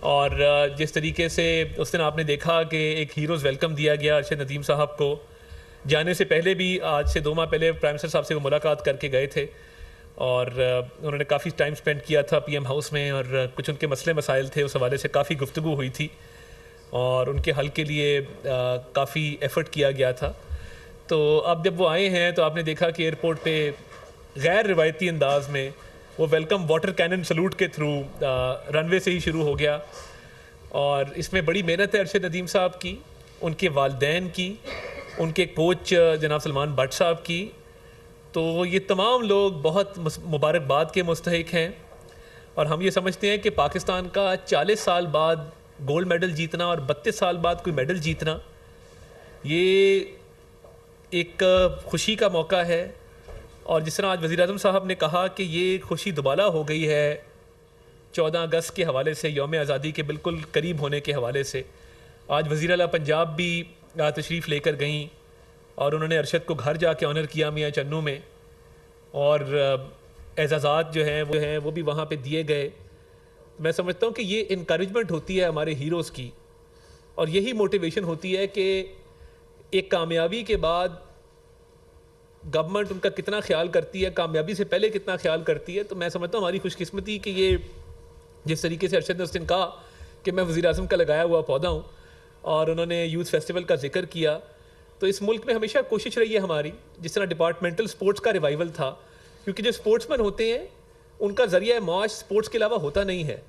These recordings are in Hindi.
और जिस तरीके से उस दिन आपने देखा कि एक हीरोज़ वेलकम दिया गया अरशद नदीम साहब को, जाने से पहले भी आज से 2 माह पहले प्राइम मिनिस्टर साहब से वो मुलाकात करके गए थे और उन्होंने काफ़ी टाइम स्पेंड किया था पीएम हाउस में और कुछ उनके मसले मसाइल थे, उस हवाले से काफ़ी गुफ्तगू हुई थी और उनके हल के लिए काफ़ी एफ़र्ट किया गया था। तो अब जब वो आए हैं तो आपने देखा कि एयरपोर्ट पे गैर रिवायती अंदाज में वो वेलकम वाटर कैनन सलूट के थ्रू रनवे से ही शुरू हो गया और इसमें बड़ी मेहनत है अरशद नदीम साहब की, उनके वालदैन की, उनके कोच जनाब सलमान भट्ट साहब की। तो ये तमाम लोग बहुत मुबारकबाद के मुस्तहिक हैं और हम ये समझते हैं कि पाकिस्तान का 40 साल बाद गोल्ड मेडल जीतना और 32 साल बाद कोई मेडल जीतना, ये एक खुशी का मौका है। और जिस तरह आज वज़ीर-ए-आज़म साहब ने कहा कि ये खुशी दुबाला हो गई है 14 अगस्त के हवाले से, यौम आज़ादी के बिल्कुल करीब होने के हवाले से। आज वज़ीर आला पंजाब भी तशरीफ़ लेकर गईं और उन्होंने अरशद को घर जाके ऑनर किया मियाँ चन्नू में और एजाज़ात जो हैं वो भी वहाँ पे दिए गए। मैं समझता हूँ कि ये इनकरेजमेंट होती है हमारे हीरोज़ की और यही मोटिवेशन होती है कि एक कामयाबी के बाद गवर्नमेंट उनका कितना ख्याल करती है, कामयाबी से पहले कितना ख्याल करती है। तो मैं समझता हूँ हमारी खुशकिस्मती कि ये जिस तरीके से अरशद ने उस दिन कहा कि मैं वज़ीर-ए-आज़म का लगाया हुआ पौधा हूँ और उन्होंने यूथ फेस्टिवल का जिक्र किया, तो इस मुल्क में हमेशा कोशिश रही है हमारी, जिस तरह डिपार्टमेंटल स्पोर्ट्स का रिवाइवल था, क्योंकि जो स्पोर्ट्समैन होते हैं उनका ज़रिया माश स्पोर्ट्स के अलावा होता नहीं है।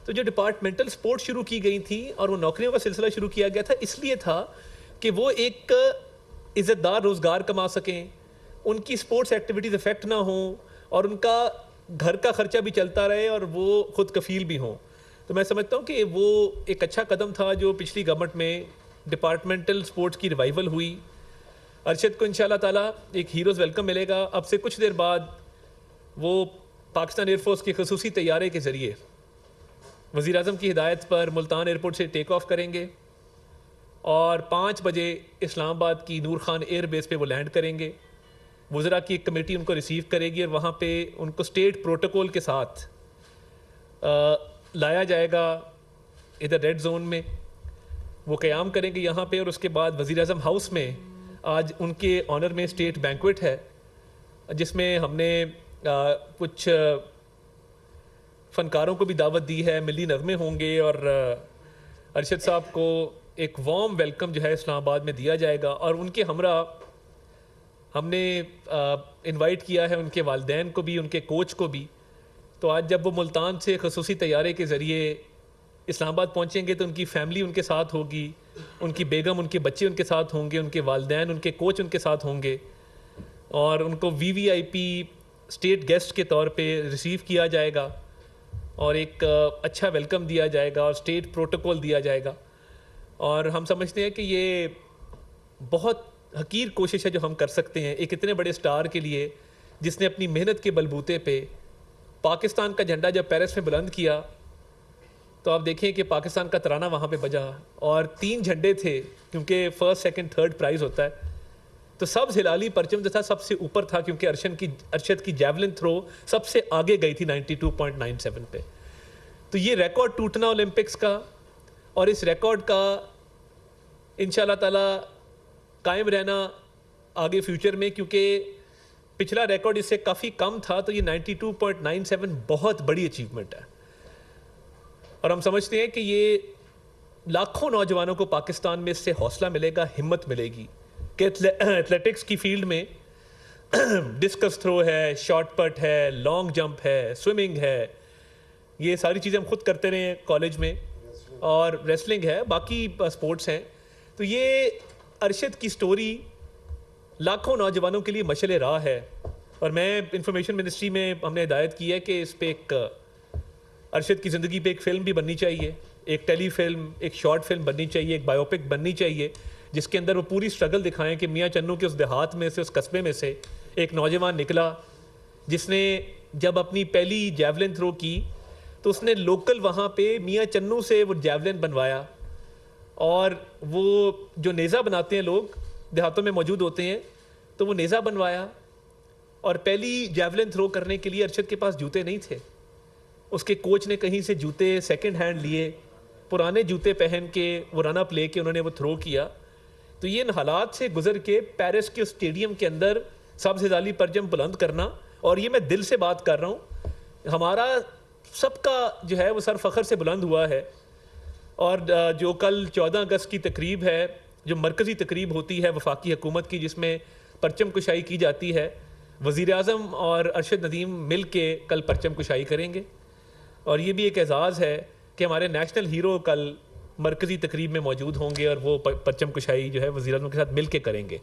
तो जो डिपार्टमेंटल स्पोर्ट्स शुरू की गई थी और वो नौकरियों का सिलसिला शुरू किया गया था, इसलिए था कि वो एक इज़्ज़तदार रोज़गार कमा सकें, उनकी स्पोर्ट्स एक्टिविटीज़ इफ़ेक्ट ना हों और उनका घर का ख़र्चा भी चलता रहे और वो ख़ुद कफ़ील भी हों। तो मैं समझता हूँ कि वो एक अच्छा कदम था जो पिछली गवर्नमेंट में डिपार्टमेंटल स्पोर्ट्स की रिवाइवल हुई। अरशद को इंशाअल्लाह ताला एक हीरोज़ वेलकम मिलेगा। अब से कुछ देर बाद वो पाकिस्तान एयरफोर्स के खसूसी तैयारे के ज़रिए वज़ीर-ए-आज़म की हिदायत पर मुल्तान एयरपोर्ट से टेक ऑफ करेंगे और 5 बजे इस्लामाबाद की नूर खान एयर बेस पे वो लैंड करेंगे। वज़रा की एक कमेटी उनको रिसीव करेगी और वहाँ पे उनको स्टेट प्रोटोकॉल के साथ लाया जाएगा इधर रेड जोन में, वो क़याम करेंगे यहाँ पे और उसके बाद वज़ीर-ए-आज़म हाउस में आज उनके ऑनर में स्टेट बैंक्वेट है जिसमें हमने कुछ फ़नकारों को भी दावत दी है, मिली नगमे होंगे और अरशद साहब को एक वार्म वेलकम जो है इस्लामाबाद में दिया जाएगा और उनके हमरा हमने इनवाइट किया है उनके वालदैन को भी, उनके कोच को भी। तो आज जब वो मुल्तान से खसूसी तैयारे के ज़रिए इस्लामाबाद पहुँचेंगे तो उनकी फ़ैमिली उनके साथ होगी, उनकी बेगम, उनके बच्चे उनके साथ होंगे, उनके वालदैन, उनके कोच उनके साथ होंगे और उनको वीवीआईपी स्टेट गेस्ट के तौर पे रिसीव किया जाएगा और एक अच्छा वेलकम दिया जाएगा और स्टेट प्रोटोकॉल दिया जाएगा। और हम समझते हैं कि ये बहुत हकीर कोशिश है जो हम कर सकते हैं एक इतने बड़े स्टार के लिए जिसने अपनी मेहनत के बलबूते पे पाकिस्तान का झंडा जब पेरिस में बुलंद किया तो आप देखें कि पाकिस्तान का तराना वहाँ पे बजा और 3 झंडे थे क्योंकि फर्स्ट, सेकंड, थर्ड प्राइज़ होता है। तो सब हिलाली परचम जो था सबसे ऊपर था क्योंकि अरशद की जैवलिन थ्रो सबसे आगे गई थी 92.97 पे। तो ये रिकॉर्ड टूटना ओलंपिक्स का और इस रिकॉर्ड का इंशाल्लाह ताला कायम रहना आगे फ्यूचर में, क्योंकि पिछला रिकॉर्ड इससे काफ़ी कम था। तो ये 92.97 बहुत बड़ी अचीवमेंट है और हम समझते हैं कि ये लाखों नौजवानों को पाकिस्तान में इससे हौसला मिलेगा, हिम्मत मिलेगी कि एथलेटिक्स की फील्ड में डिस्कस थ्रो है, शॉर्ट पट है, लॉन्ग जंप है, स्विमिंग है, ये सारी चीज़ें हम खुद करते रहे हैं कॉलेज में और रेसलिंग है, बाकी स्पोर्ट्स हैं। तो ये अरशद की स्टोरी लाखों नौजवानों के लिए मशअल राह है और मैं इंफॉर्मेशन मिनिस्ट्री में हमने हिदायत की है कि इस पे एक अरशद की ज़िंदगी पे एक फ़िल्म भी बननी चाहिए, एक टेली फिल्म, एक शॉर्ट फिल्म बननी चाहिए, एक बायोपिक बननी चाहिए जिसके अंदर वो पूरी स्ट्रगल दिखाएं कि मियाँ चन्नू के उस देहात में से, उस कस्बे में से एक नौजवान निकला जिसने जब अपनी पहली जैवलिन थ्रो की तो उसने लोकल वहाँ पे मियाँ चन्नू से वो जैवलिन बनवाया और वो जो नेज़ा बनाते हैं लोग देहातों में मौजूद होते हैं, तो वो नेज़ा बनवाया और पहली जैवलिन थ्रो करने के लिए अरशद के पास जूते नहीं थे। उसके कोच ने कहीं से जूते सेकंड हैंड लिए पुराने जूते पहन के वो रन अप लेके उन्होंने वो थ्रो किया। तो ये इन हालात से गुजर के पेरिस के स्टेडियम के अंदर सबसे ज़्यादा परचम बुलंद करना, और ये मैं दिल से बात कर रहा हूँ, हमारा सबका जो है वो सर फ़ख्र से बुलंद हुआ है। और जो कल 14 अगस्त की तकरीब है, जो मरकज़ी तकरीब होती है वफाकी हुकूमत की, जिसमें परचम कुशाई की जाती है, वज़ीर आज़म और अरशद नदीम मिल के कल परचम कुशाई करेंगे। और ये भी एक एज़ाज़ है कि हमारे नेशनल हीरो कल मरकज़ी तकरीब में मौजूद होंगे और वो परचम कुशाई जो है वज़ीर आज़म के साथ मिल के करेंगे।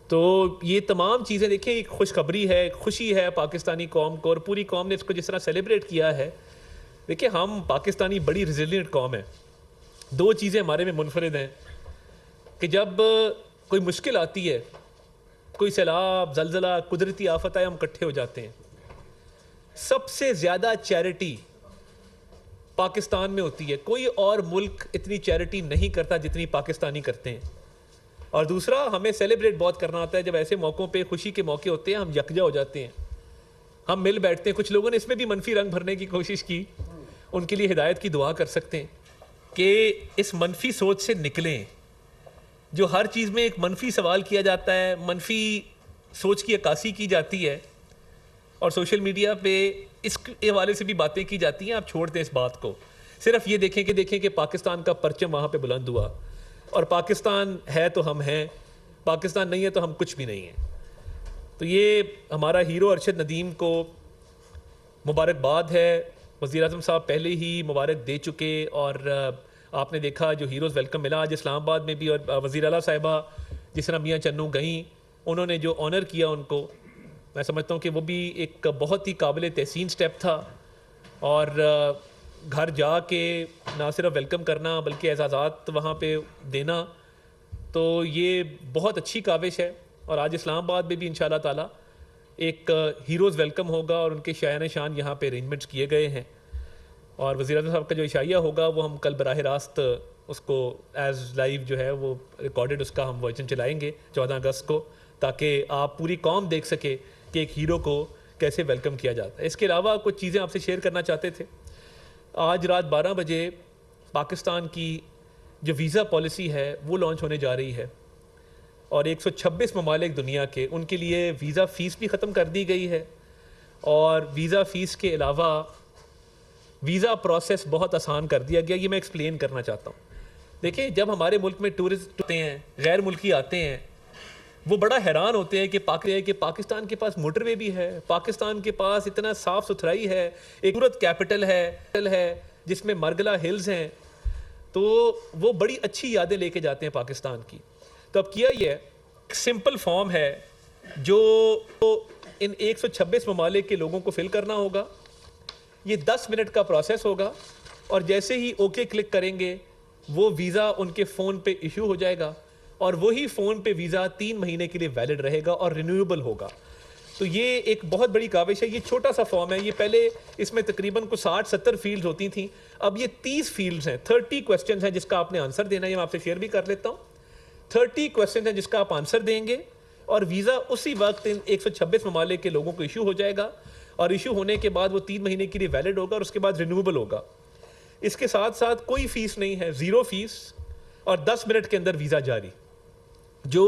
तो ये तमाम चीज़ें देखिए, एक खुशखबरी है, एक खुशी है पाकिस्तानी कौम को, और पूरी कौम ने इसको जिस तरह सेलिब्रेट किया है। देखिए, हम पाकिस्तानी बड़ी रिजिलियंट कौम है। दो चीज़ें हमारे में मुनफरिद हैं कि जब कोई मुश्किल आती है, कोई सैलाब, जलजला, कुदरती आफत आए, हम इकट्ठे हो जाते हैं। सबसे ज़्यादा चैरिटी पाकिस्तान में होती है, कोई और मुल्क इतनी चैरिटी नहीं करता जितनी पाकिस्तानी करते हैं। और दूसरा, हमें सेलिब्रेट बहुत करना आता है जब ऐसे मौक़ों पे, खुशी के मौके होते हैं, हम यकजा हो जाते हैं, हम मिल बैठते हैं। कुछ लोगों ने इसमें भी मनफी रंग भरने की कोशिश की, उनके लिए हिदायत की दुआ कर सकते हैं कि इस मनफी सोच से निकलें। जो हर चीज़ में एक मनफी सवाल किया जाता है, मनफी सोच की अक्कासी की जाती है, और सोशल मीडिया पे इस हवाले से भी बातें की जाती हैं। आप छोड़ दें इस बात को, सिर्फ ये देखें कि पाकिस्तान का परचम वहाँ पे बुलंद हुआ, और पाकिस्तान है तो हम हैं, पाकिस्तान नहीं है तो हम कुछ भी नहीं हैं। तो ये हमारा हीरो अरशद नदीम को मुबारकबाद है। वज़ीर आज़म साहब पहले ही मुबारक दे चुके, और आपने देखा जो हीरोज़ वेलकम मिला आज इस्लामाबाद में भी, और वज़ीर आला साहिबा जिस तरह मियाँ चन्नू गई, उन्होंने जो ऑनर किया उनको, मैं समझता हूँ कि वो भी एक बहुत ही काबिल तहसीन स्टेप था। और घर जा के ना सिर्फ वेलकम करना बल्कि एजाज़ात वहाँ पे देना, तो ये बहुत अच्छी काविश है। और आज इस्लामाबाद में भी इंशाअल्लाह ताला एक हीरोज़ वेलकम होगा, और उनके शायान शान यहाँ पे अरेंजमेंट्स किए गए हैं। और वज़ीर आज़म साहब का जो इशाइया होगा वो हम कल बराह रास्त उसको एज़ लाइव जो है वो रिकॉर्डेड उसका हम वर्जन चलाएँगे 14 अगस्त को, ताकि आप पूरी कौम देख सके कि एक हीरो को कैसे वेलकम किया जाता है। इसके अलावा कुछ चीज़ें आपसे शेयर करना चाहते थे। आज रात 12 बजे पाकिस्तान की जो वीज़ा पॉलिसी है वो लॉन्च होने जा रही है, और 126 ममालिक दुनिया के, उनके लिए वीज़ा फ़ीस भी ख़त्म कर दी गई है। और वीज़ा फ़ीस के अलावा वीज़ा प्रोसेस बहुत आसान कर दिया गया। ये मैं एक्सप्लेन करना चाहता हूँ। देखिए, जब हमारे मुल्क में टूरिस्ट होते हैं, गैर मुल्की आते हैं, वो बड़ा हैरान होते हैं कि पाकिस्तान के पास मोटरवे भी है, पाकिस्तान के पास इतना साफ़ सुथराई है, एक खूबसूरत कैपिटल है जिसमें मरगला हिल्स हैं। तो वो बड़ी अच्छी यादें लेके जाते हैं पाकिस्तान की। तो अब किया ये सिंपल फॉर्म है जो इन 126 ममालिक के लोगों को फिल करना होगा। ये 10 मिनट का प्रोसेस होगा, और जैसे ही ओके क्लिक करेंगे वो वीज़ा उनके फ़ोन पे इशू हो जाएगा, और वही फ़ोन पे वीज़ा 3 महीने के लिए वैलिड रहेगा और रिन्यूएबल होगा। तो ये एक बहुत बड़ी काविश है। ये छोटा सा फॉर्म है, ये पहले इसमें तकरीबन को 60-70 फील्ड्स होती थी, अब ये 30 फील्ड्स हैं, 30 क्वेश्चन हैं जिसका आपने आंसर देना है। मैं आपसे शेयर भी कर लेता हूँ। 30 क्वेश्चन हैं जिसका आप आंसर देंगे, और वीज़ा उसी वक्त इन 126 ममालिक के लोगों को इशू हो जाएगा, और इशू होने के बाद वो 3 महीने के लिए वैलिड होगा, और उसके बाद रिन्यूएबल होगा। इसके साथ साथ कोई फ़ीस नहीं है, ज़ीरो फ़ीस, और 10 मिनट के अंदर वीज़ा जारी। जो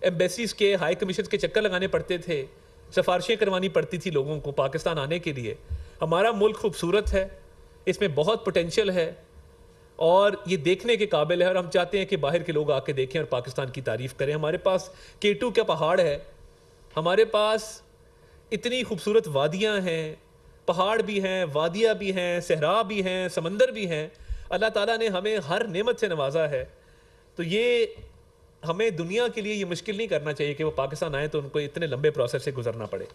एम्बेसीज के, हाई कमीशन के चक्कर लगाने पड़ते थे, सिफारिशें करवानी पड़ती थी लोगों को पाकिस्तान आने के लिए। हमारा मुल्क खूबसूरत है, इसमें बहुत पोटेंशियल है, और ये देखने के काबिल है, और हम चाहते हैं कि बाहर के लोग आके देखें और पाकिस्तान की तारीफ़ करें। हमारे पास K2 का पहाड़ है, हमारे पास इतनी खूबसूरत वादियाँ हैं, पहाड़ भी हैं, वादियाँ भी हैं, सहरा भी हैं, समंदर भी हैं। अल्लाह ताला ने हमें हर नेमत से नवाजा है। तो ये हमें दुनिया के लिए ये मुश्किल नहीं करना चाहिए कि वो पाकिस्तान आए तो उनको इतने लंबे प्रोसेस से गुजरना पड़े।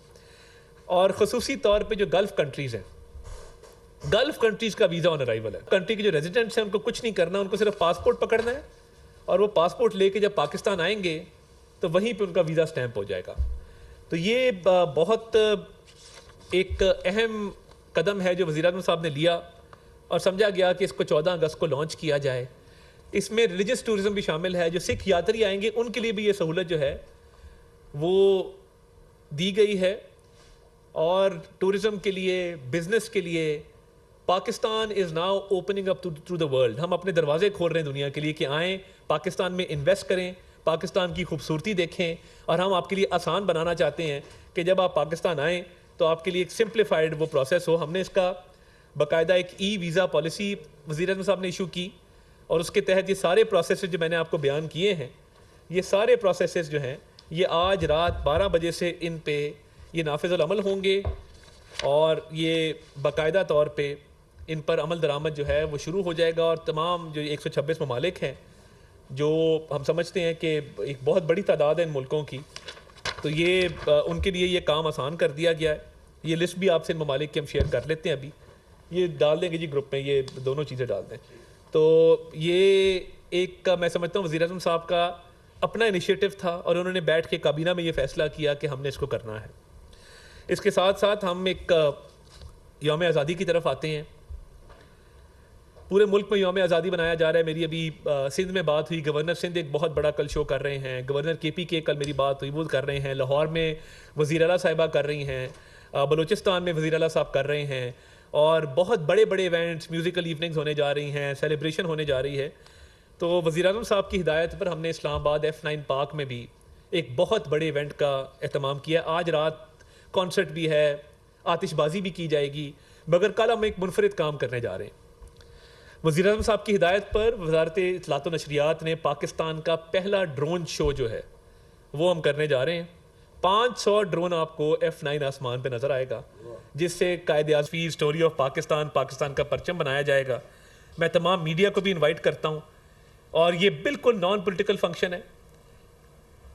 और ख़ुसूसी तौर पे जो गल्फ़ कंट्रीज़ हैं, गल्फ़ कंट्रीज़ का वीज़ा ऑन अराइवल है। कंट्री के जो रेजिडेंट्स हैं उनको कुछ नहीं करना, उनको सिर्फ पासपोर्ट पकड़ना है, और वो पासपोर्ट लेके जब पाकिस्तान आएंगे तो वहीं पे उनका वीज़ा स्टैंप हो जाएगा। तो ये बहुत एक अहम कदम है जो वज़ीर आज़म साहब ने लिया, और समझा गया कि इसको 14 अगस्त को लॉन्च किया जाए। इसमें रिलीजियस टूरिज़म भी शामिल है। जो सिख यात्री आएंगे उनके लिए भी ये सहूलत जो है वो दी गई है, और टूरिज़म के लिए, बिज़नेस के लिए, Pakistan is now opening up to the world. हम अपने दरवाजे खोल रहे हैं दुनिया के लिए कि आएँ पाकिस्तान में इन्वेस्ट करें, पाकिस्तान की खूबसूरती देखें, और हम आपके लिए आसान बनाना चाहते हैं कि जब आप पाकिस्तान आएँ तो आपके लिए एक सिंप्लीफाइड वो प्रोसेस हो। हमने इसका बाकायदा एक ई वीज़ा पॉलिसी वज़ीर-ए-आज़म साहब ने इशू की, और उसके तहत ये सारे प्रोसेस जो मैंने आपको बयान किए हैं, ये सारे प्रोसेस जो हैं ये आज रात 12 बजे से इन पे ये नाफिज़ अमल होंगे, और ये बाकायदा तौर पे इन पर अमल दरामद जो है वो शुरू हो जाएगा। और तमाम जो 126 ममालिक हैं, जो हम समझते हैं कि एक बहुत बड़ी तादाद है इन मुल्कों की, तो ये उनके लिए ये काम आसान कर दिया गया है। ये लिस्ट भी आपसे इन ममालिक की हम शेयर कर लेते हैं, अभी ये डाल देंगे जी ग्रुप में, ये दोनों चीज़ें डाल दें। तो ये एक मैं समझता हूँ वज़ीर-ए-आज़म साहब का अपना इनिशिएटिव था, और उन्होंने बैठ के काबीना में ये फ़ैसला किया कि हमने इसको करना है। इसके साथ साथ हम एक यौम आज़ादी की तरफ आते हैं। पूरे मुल्क में यौम आज़ादी बनाया जा रहा है। मेरी अभी सिंध में बात हुई, गवर्नर सिंध एक बहुत बड़ा कल शो कर रहे हैं, गवर्नर KPK कल मेरी बात हुई, वो कर रहे हैं, लाहौर में वज़ीर आला साहिबा कर रही हैं, बलूचिस्तान में वज़ीर आला साहब कर रहे हैं, और बहुत बड़े बड़े इवेंट्स, म्यूज़िकल इवनिंग्स होने जा रही हैं, सेलिब्रेशन होने जा रही है। तो वज़ीर-ए-आज़म साहब की हिदायत पर हमने इस्लामाबाद F9 पार्क में भी एक बहुत बड़े इवेंट का एहतमाम किया। आज रात कॉन्सर्ट भी है, आतिशबाजी भी की जाएगी, मगर कल हम एक मुनफरिद काम करने जा रहे हैं। वज़ीर-ए-आज़म साहब की हिदायत पर वज़ारत इत्तलात व नशरियात ने पाकिस्तान का पहला ड्रोन शो जो है वो हम करने जा रहे हैं। 500 ड्रोन आपको F9 आसमान पे नज़र आएगा, जिससे कायद-ए-आज़म स्टोरी ऑफ पाकिस्तान, पाकिस्तान का परचम बनाया जाएगा। मैं तमाम मीडिया को भी इन्वाइट करता हूँ, और ये बिल्कुल नॉन पॉलिटिकल फंक्शन है।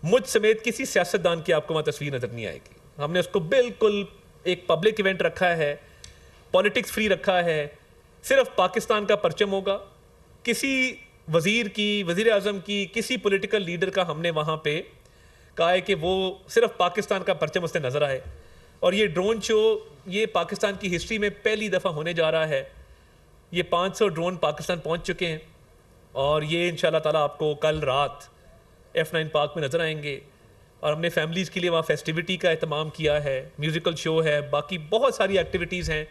मुझ समेत किसी सियासतदान की आपको वहाँ तस्वीर नज़र नहीं आएगी। हमने उसको बिल्कुल एक पब्लिक इवेंट रखा है, पॉलिटिक्स फ्री रखा है, सिर्फ पाकिस्तान का परचम होगा। किसी वज़ीर की, वज़ीर-ए-आज़म की, किसी पॉलिटिकल लीडर का हमने वहाँ पे कहा है कि वो सिर्फ पाकिस्तान का परचम उससे नज़र आए। और ये ड्रोन शो ये पाकिस्तान की हिस्ट्री में पहली दफ़ा होने जा रहा है। ये 500 ड्रोन पाकिस्तान पहुँच चुके हैं, और ये इंशाल्लाह ताला आपको कल रात F9 पार्क में नज़र आएंगे। और हमने फैमिलीज़ के लिए वहाँ फेस्टिविटी का एहतमाम किया है, म्यूज़िकल शो है, बाकी बहुत सारी एक्टिविटीज़ हैं